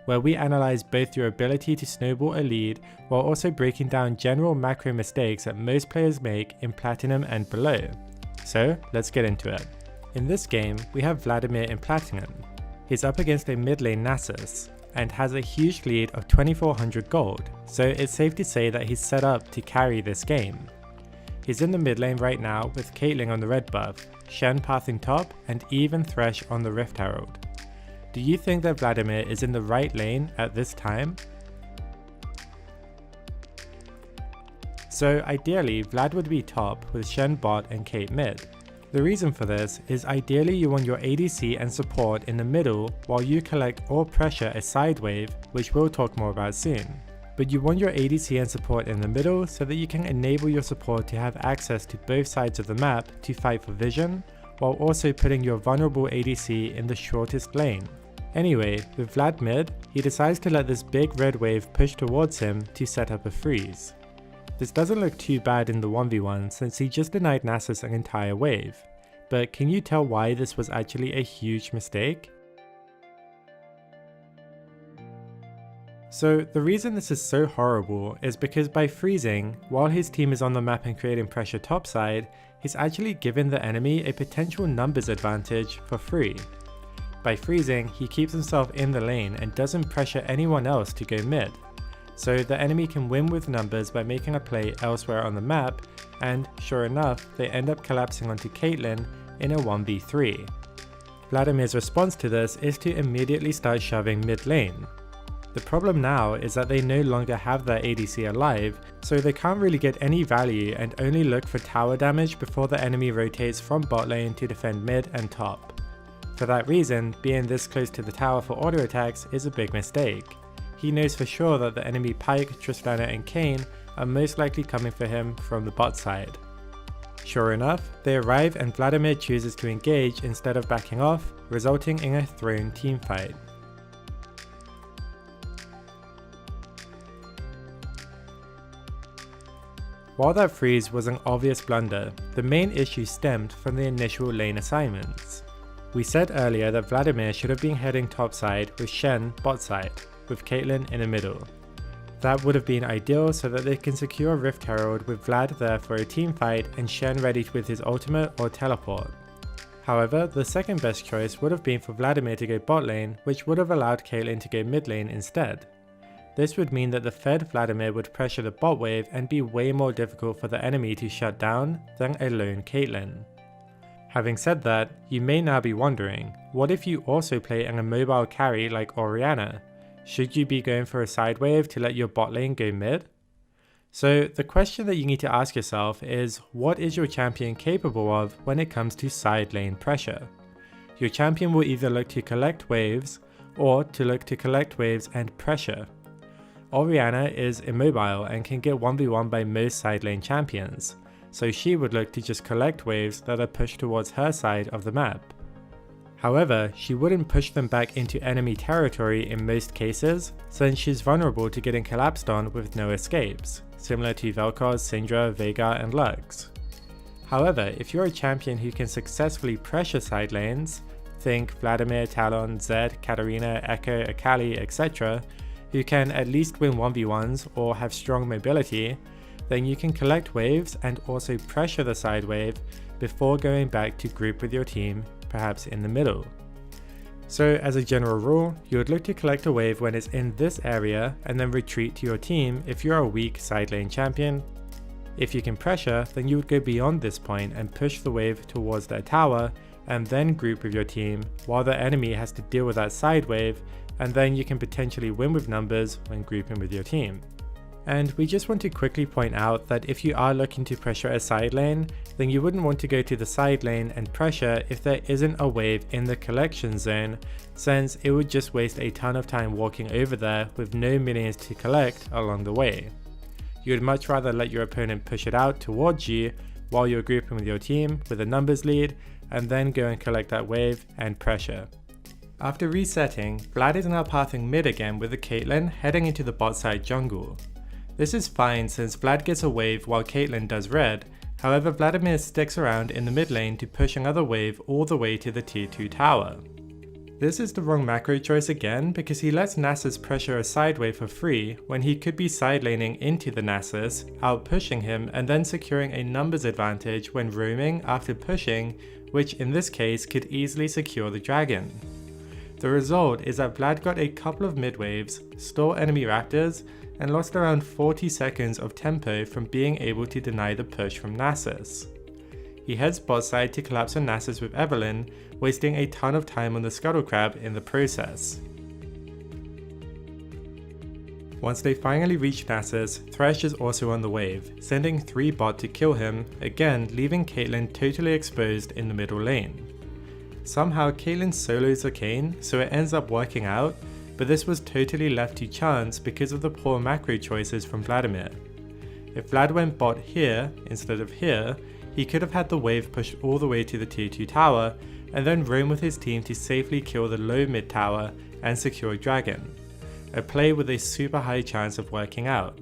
where we analyze both your ability to snowball a lead while also breaking down general macro mistakes that most players make in Platinum and below. So let's get into it. In this game, we have Vladimir in Platinum. He's up against a mid lane Nasus, and has a huge lead of 2400 gold, so it's safe to say that he's set up to carry this game. He's in the mid lane right now with Caitlyn on the red buff, Shen pathing top, and even Thresh on the Rift Herald. Do you think that Vladimir is in the right lane at this time? So ideally, Vlad would be top with Shen bot and Kate mid. The reason for this is ideally you want your ADC and support in the middle while you collect or pressure a side wave, which we'll talk more about soon. But you want your ADC and support in the middle so that you can enable your support to have access to both sides of the map to fight for vision, while also putting your vulnerable ADC in the shortest lane. Anyway, with Vlad mid, he decides to let this big red wave push towards him to set up a freeze. This doesn't look too bad in the 1v1 since he just denied Nasus an entire wave, but can you tell why this was actually a huge mistake? So the reason this is so horrible is because by freezing, while his team is on the map and creating pressure topside, he's actually given the enemy a potential numbers advantage for free. By freezing, he keeps himself in the lane and doesn't pressure anyone else to go mid. So the enemy can win with numbers by making a play elsewhere on the map, and sure enough, they end up collapsing onto Caitlyn in a 1v3. Vladimir's response to this is to immediately start shoving mid lane. The problem now is that they no longer have their ADC alive, so they can't really get any value and only look for tower damage before the enemy rotates from bot lane to defend mid and top. For that reason, being this close to the tower for auto attacks is a big mistake. He knows for sure that the enemy Pyke, Tristana and Kayn are most likely coming for him from the bot side. Sure enough, they arrive and Vladimir chooses to engage instead of backing off, resulting in a thrown teamfight. While that freeze was an obvious blunder, the main issue stemmed from the initial lane assignments. We said earlier that Vladimir should have been heading topside with Shen botside, with Caitlyn in the middle. That would have been ideal so that they can secure Rift Herald with Vlad there for a team fight and Shen ready with his ultimate or teleport. However, the second best choice would have been for Vladimir to go bot lane, which would have allowed Caitlyn to go mid lane instead. This would mean that the fed Vladimir would pressure the bot wave and be way more difficult for the enemy to shut down than a lone Caitlyn. Having said that, you may now be wondering, what if you also play an immobile carry like Orianna? Should you be going for a side wave to let your bot lane go mid? So the question that you need to ask yourself is, what is your champion capable of when it comes to side lane pressure? Your champion will either look to collect waves, or to look to collect waves and pressure. Orianna is immobile and can get 1v1 by most side lane champions, so she would look to just collect waves that are pushed towards her side of the map. However, she wouldn't push them back into enemy territory in most cases, since she's vulnerable to getting collapsed on with no escapes, similar to Vel'Koz, Syndra, Veigar and Lux. However, if you're a champion who can successfully pressure side lanes, think Vladimir, Talon, Zed, Katarina, Echo, Akali, etc., who can at least win 1v1s or have strong mobility, then you can collect waves and also pressure the side wave before going back to group with your team, perhaps in the middle. So as a general rule, you would look to collect a wave when it's in this area and then retreat to your team if you're a weak side lane champion. If you can pressure, then you would go beyond this point and push the wave towards their tower and then group with your team while the enemy has to deal with that side wave, and then you can potentially win with numbers when grouping with your team. And we just want to quickly point out that if you are looking to pressure a side lane, then you wouldn't want to go to the side lane and pressure if there isn't a wave in the collection zone, since it would just waste a ton of time walking over there with no minions to collect along the way. You would much rather let your opponent push it out towards you while you're grouping with your team with a numbers lead, and then go and collect that wave and pressure. After resetting, Vlad is now pathing mid again with the Caitlyn heading into the bot side jungle. This is fine since Vlad gets a wave while Caitlyn does red, however Vladimir sticks around in the mid lane to push another wave all the way to the tier 2 tower. This is the wrong macro choice again because he lets Nasus pressure a sideway for free when he could be side laning into the Nasus, out pushing him and then securing a numbers advantage when roaming after pushing, which in this case could easily secure the dragon. The result is that Vlad got a couple of mid waves, stole enemy raptors, and lost around 40 seconds of tempo from being able to deny the push from Nasus. He heads bot side to collapse on Nasus with Evelynn, wasting a ton of time on the Scuttle Crab in the process. Once they finally reach Nasus, Thresh is also on the wave, sending 3 bot to kill him, again leaving Caitlyn totally exposed in the middle lane. Somehow Caitlyn solos the Kayn, so it ends up working out, but this was totally left to chance because of the poor macro choices from Vladimir. If Vlad went bot here instead of here, he could have had the wave pushed all the way to the tier 2 tower and then roam with his team to safely kill the low mid tower and secure dragon, a play with a super high chance of working out.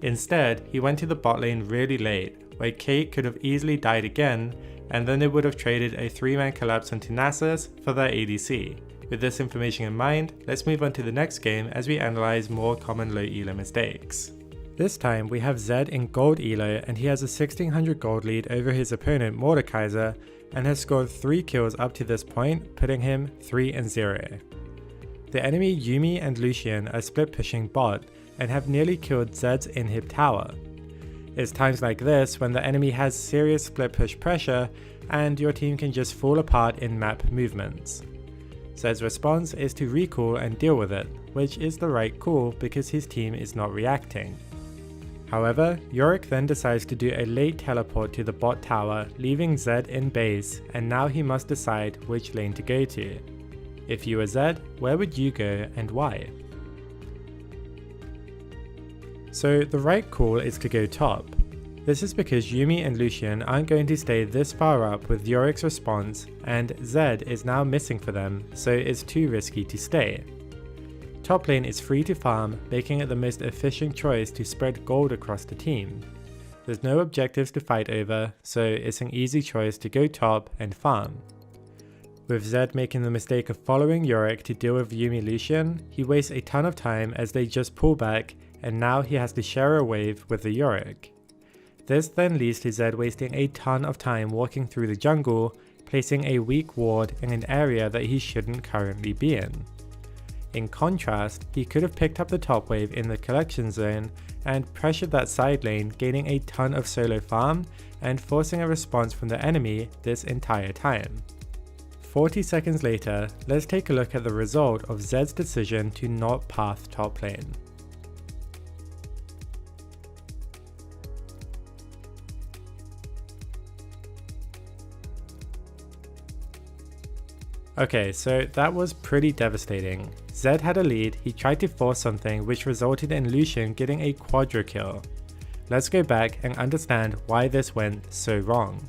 Instead, he went to the bot lane really late, where Kate could have easily died again, and then they would have traded a 3-man collapse onto Nasus for their ADC. With this information in mind, let's move on to the next game as we analyze more common low elo mistakes. This time we have Zed in gold elo and he has a 1600 gold lead over his opponent Mordekaiser and has scored 3 kills up to this point, putting him 3-0. The enemy Yuumi and Lucian are split pushing bot and have nearly killed Zed's inhib tower. It's times like this when the enemy has serious split push pressure and your team can just fall apart in map movements. Zed's response is to recall and deal with it, which is the right call because his team is not reacting. However, Yorick then decides to do a late teleport to the bot tower, leaving Zed in base, and now he must decide which lane to go to. If you were Zed, where would you go and why? So the right call is to go top. This is because Yuumi and Lucian aren't going to stay this far up with Yorick's response, and Zed is now missing for them, so it's too risky to stay. Top lane is free to farm, making it the most efficient choice to spread gold across the team. There's no objectives to fight over, so it's an easy choice to go top and farm. With Zed making the mistake of following Yorick to deal with Yuumi Lucian, he wastes a ton of time as they just pull back, and now he has to share a wave with the Yorick. This then leads to Zed wasting a ton of time walking through the jungle, placing a weak ward in an area that he shouldn't currently be in. In contrast, he could have picked up the top wave in the collection zone and pressured that side lane, gaining a ton of solo farm and forcing a response from the enemy this entire time. 40 seconds later, let's take a look at the result of Zed's decision to not path top lane. Okay, so that was pretty devastating. Zed had a lead, he tried to force something which resulted in Lucian getting a quadra kill. Let's go back and understand why this went so wrong.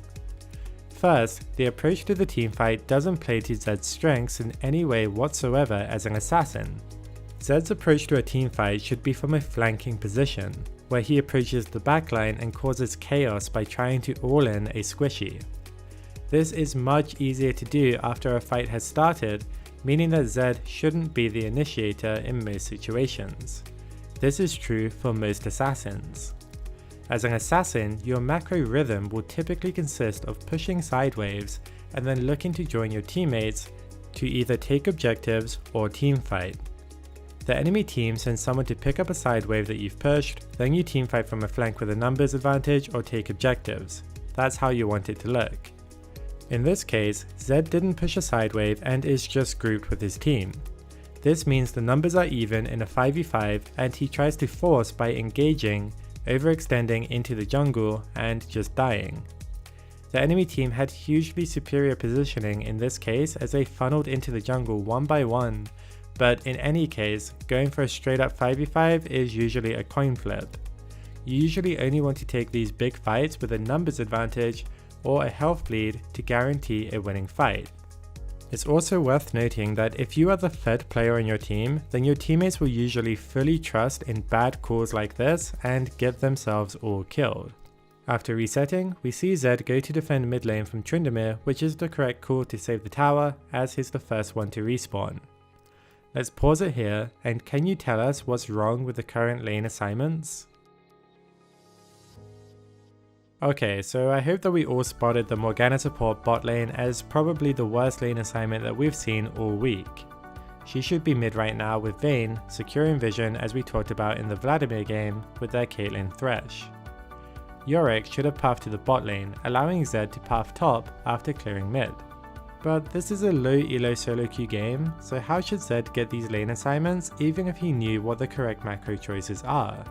First, the approach to the teamfight doesn't play to Zed's strengths in any way whatsoever as an assassin. Zed's approach to a teamfight should be from a flanking position, where he approaches the backline and causes chaos by trying to all-in a squishy. This is much easier to do after a fight has started, meaning that Zed shouldn't be the initiator in most situations. This is true for most assassins. As an assassin, your macro rhythm will typically consist of pushing side waves and then looking to join your teammates to either take objectives or teamfight. The enemy team sends someone to pick up a side wave that you've pushed, then you teamfight from a flank with a numbers advantage or take objectives. That's how you want it to look. In this case, Zed didn't push a side wave and is just grouped with his team. This means the numbers are even in a 5v5 and he tries to force by engaging, overextending into the jungle and just dying. The enemy team had hugely superior positioning in this case as they funneled into the jungle one by one, but in any case, going for a straight up 5v5 is usually a coin flip. You usually only want to take these big fights with a numbers advantage or a health lead to guarantee a winning fight. It's also worth noting that if you are the third player on your team, then your teammates will usually fully trust in bad calls like this and get themselves all killed. After resetting, we see Zed go to defend mid lane from Tryndamere, which is the correct call to save the tower, as he's the first one to respawn. Let's pause it here, and can you tell us what's wrong with the current lane assignments? Okay, so I hope that we all spotted the Morgana support bot lane as probably the worst lane assignment that we've seen all week. She should be mid right now with Vayne, securing vision as we talked about in the Vladimir game with their Caitlyn Thresh. Yorick should have pathed to the bot lane, allowing Zed to path top after clearing mid. But this is a low elo solo queue game, so how should Zed get these lane assignments even if he knew what the correct macro choices are?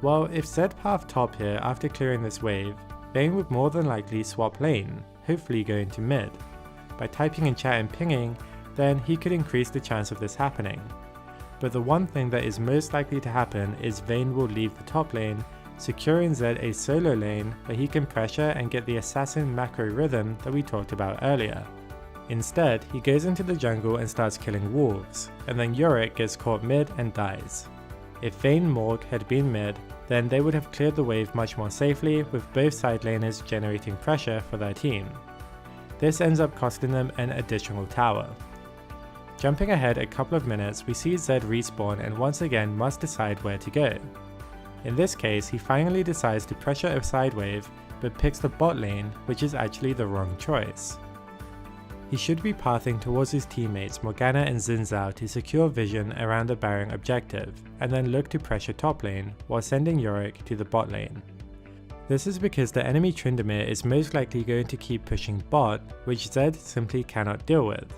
Well, if Zed pathed top here after clearing this wave, Vayne would more than likely swap lane, hopefully going to mid. By typing in chat and pinging, then he could increase the chance of this happening. But the one thing that is most likely to happen is Vayne will leave the top lane, securing Zed a solo lane where he can pressure and get the assassin macro rhythm that we talked about earlier. Instead, he goes into the jungle and starts killing wolves, and then Yorick gets caught mid and dies. If Vayne Morg had been mid, then they would have cleared the wave much more safely with both side laners generating pressure for their team. This ends up costing them an additional tower. Jumping ahead a couple of minutes, we see Zed respawn and once again must decide where to go. In this case, he finally decides to pressure a side wave, but picks the bot lane, which is actually the wrong choice. He should be pathing towards his teammates Morgana and Xin Zhao to secure vision around the Baron objective, and then look to pressure top lane while sending Yorick to the bot lane. This is because the enemy Tryndamere is most likely going to keep pushing bot, which Zed simply cannot deal with.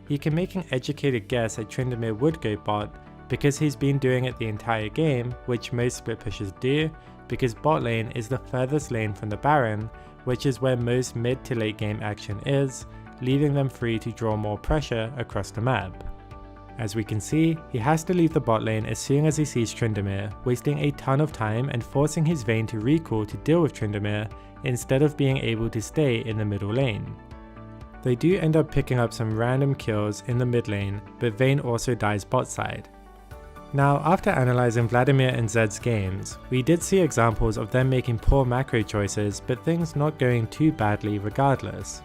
He can make an educated guess that Tryndamere would go bot because he's been doing it the entire game, which most split pushers do, because bot lane is the furthest lane from the Baron, which is where most mid to late game action is, leaving them free to draw more pressure across the map. As we can see, he has to leave the bot lane as soon as he sees Tryndamere, wasting a ton of time and forcing his Vayne to recall to deal with Tryndamere instead of being able to stay in the middle lane. They do end up picking up some random kills in the mid lane, but Vayne also dies bot side. Now, after analysing Vladimir and Zed's games, we did see examples of them making poor macro choices but things not going too badly regardless.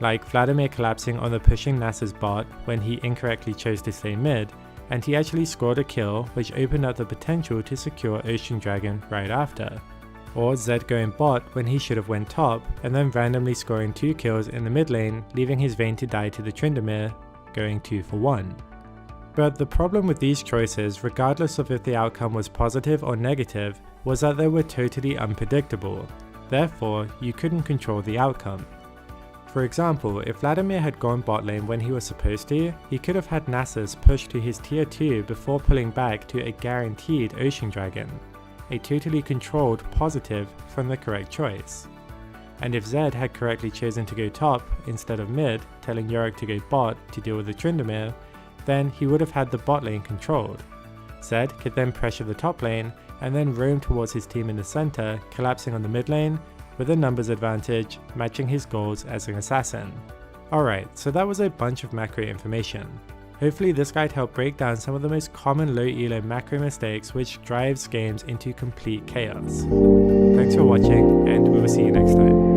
Like Vladimir collapsing on the pushing Nasa's bot when he incorrectly chose to stay mid, and he actually scored a kill which opened up the potential to secure Ocean Dragon right after. Or Zed going bot when he should have went top, and then randomly scoring 2 kills in the mid lane, leaving his Vayne to die to the Tryndamere, going 2 for 1. But the problem with these choices, regardless of if the outcome was positive or negative, was that they were totally unpredictable. Therefore, you couldn't control the outcome. For example, if Vladimir had gone bot lane when he was supposed to, he could have had Nasus push to his tier 2 before pulling back to a guaranteed Ocean Dragon, a totally controlled positive from the correct choice. And if Zed had correctly chosen to go top instead of mid, telling Yorick to go bot to deal with the Tryndamere, then he would have had the bot lane controlled. Zed could then pressure the top lane and then roam towards his team in the center, collapsing on the mid lane, with a numbers advantage, matching his goals as an assassin. Alright, so that was a bunch of macro information. Hopefully this guide helped break down some of the most common low elo macro mistakes which drives games into complete chaos. Thanks for watching, and we will see you next time.